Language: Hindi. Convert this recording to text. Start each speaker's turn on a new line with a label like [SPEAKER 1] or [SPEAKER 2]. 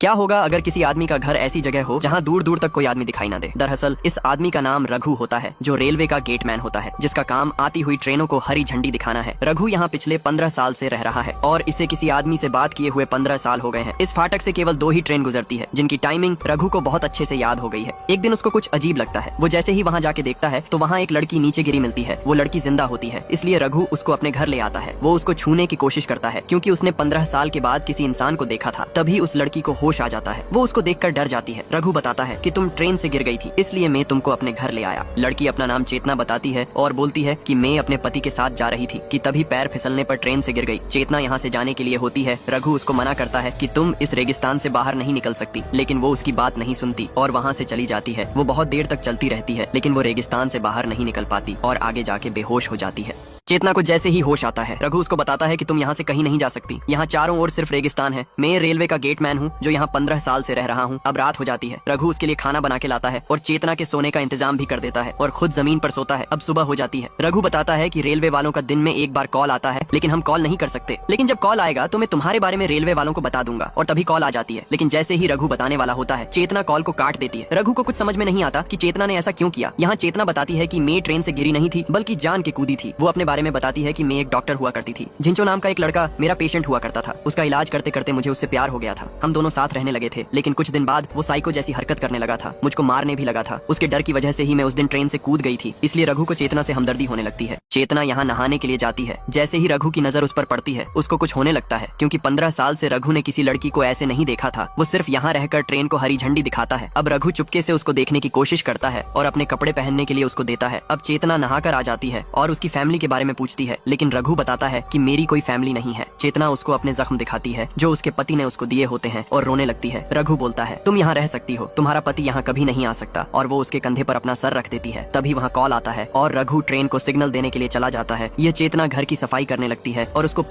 [SPEAKER 1] क्या होगा अगर किसी आदमी का घर ऐसी जगह हो जहाँ दूर दूर तक कोई आदमी दिखाई ना दे। दरअसल इस आदमी का नाम रघु होता है, जो रेलवे का गेटमैन होता है, जिसका काम आती हुई ट्रेनों को हरी झंडी दिखाना है। रघु यहाँ पिछले 15 साल से रह रहा है और इसे किसी आदमी से बात किए हुए 15 साल हो गए हैं। इस फाटक से केवल 2 ही ट्रेन गुजरती है, जिनकी टाइमिंग रघु को बहुत अच्छे से याद हो गई है। एक दिन उसको कुछ अजीब लगता है। वो जैसे ही वहाँ जाके देखता है तो वहाँ एक लड़की नीचे गिरी मिलती है। वो लड़की जिंदा होती है, इसलिए रघु उसको अपने घर ले आता है। वो उसको छूने की कोशिश करता है क्योंकि उसने 15 साल के बाद किसी इंसान को देखा था। तभी उस लड़की को होश आ जाता है। वो उसको देखकर डर जाती है। रघु बताता है कि तुम ट्रेन से गिर गई थी, इसलिए मैं तुमको अपने घर ले आया। लड़की अपना नाम चेतना बताती है और बोलती है कि मैं अपने पति के साथ जा रही थी कि तभी पैर फिसलने पर ट्रेन से गिर गई। चेतना यहाँ से जाने के लिए होती है। रघु उसको मना करता है कि तुम इस रेगिस्तान से बाहर नहीं निकल सकती, लेकिन वो उसकी बात नहीं सुनती और वहाँ से चली जाती है। वो बहुत देर तक चलती रहती है, लेकिन वो रेगिस्तान से बाहर नहीं निकल पाती और आगे जाके बेहोश हो जाती है। चेतना को जैसे ही होश आता है, रघु उसको बताता है कि तुम यहाँ से कहीं नहीं जा सकती। यहाँ चारों ओर सिर्फ रेगिस्तान है। मैं रेलवे का गेटमैन हूँ जो यहाँ 15 साल से रह रहा हूँ। अब रात हो जाती है। रघु उसके लिए खाना बना के लाता है और चेतना के सोने का इंतजाम भी कर देता है और खुद जमीन पर सोता है। अब सुबह हो जाती है। रघु बताता है कि रेलवे वालों का दिन में एक बार कॉल आता है, लेकिन हम कॉल नहीं कर सकते। लेकिन जब कॉल आएगा तो मैं तुम्हारे बारे में रेलवे वालों को बता दूंगा। और तभी कॉल आ जाती है। लेकिन जैसे ही रघु बताने वाला होता है, चेतना कॉल को काट देती है। रघु को कुछ समझ में नहीं आता कि चेतना ने ऐसा क्यों किया। यहाँ चेतना बताती है कि मैं ट्रेन से गिरी नहीं थी, बल्कि जान के कूदी थी। वो अपने बारे में बताती है कि एक डॉक्टर हुआ करती थी। जिंचो नाम का एक लड़का मेरा पेशेंट हुआ करता था। उसका इलाज करते करते मुझे उससे प्यार हो गया था। हम दोनों साथ रहने लगे थे, लेकिन कुछ दिन बाद वो साइको जैसी हरकत करने लगा था। मुझको मारने भी लगा था। उसके डर की वजह से ही मैं उस दिन ट्रेन से कूद गई थी। इसलिए रघु को चेतना से हमदर्दी होने लगती है। चेतना यहाँ नहाने के लिए जाती है। जैसे ही रघु की नजर उस पर पड़ती है, उसको कुछ होने लगता है, क्योंकि 15 साल से रघु ने किसी लड़की को ऐसे नहीं देखा था। वो सिर्फ यहाँ रहकर ट्रेन को हरी झंडी दिखाता है। अब रघु चुपके से उसको देखने की कोशिश करता है और अपने कपड़े पहनने के लिए उसको देता है। अब चेतना नहाकर आ जाती है और उसकी फैमिली के बारे में पूछती है, लेकिन रघु बताता है कि मेरी कोई फैमिली नहीं है। चेतना उसको अपने जख्म दिखाती है जो उसके पति ने उसको दिए होते हैं और रोने लगती है। रघु बोलता है, तुम यहाँ रह सकती हो, तुम्हारा पति यहाँ कभी नहीं आ सकता। और वो उसके कंधे पर अपना सर रख देती है। तभी वहाँ कॉल आता है और रघु ट्रेन को सिग्नल देने के लिए चला जाता है। यह चेतना घर की सफाई करने लगती है और उसको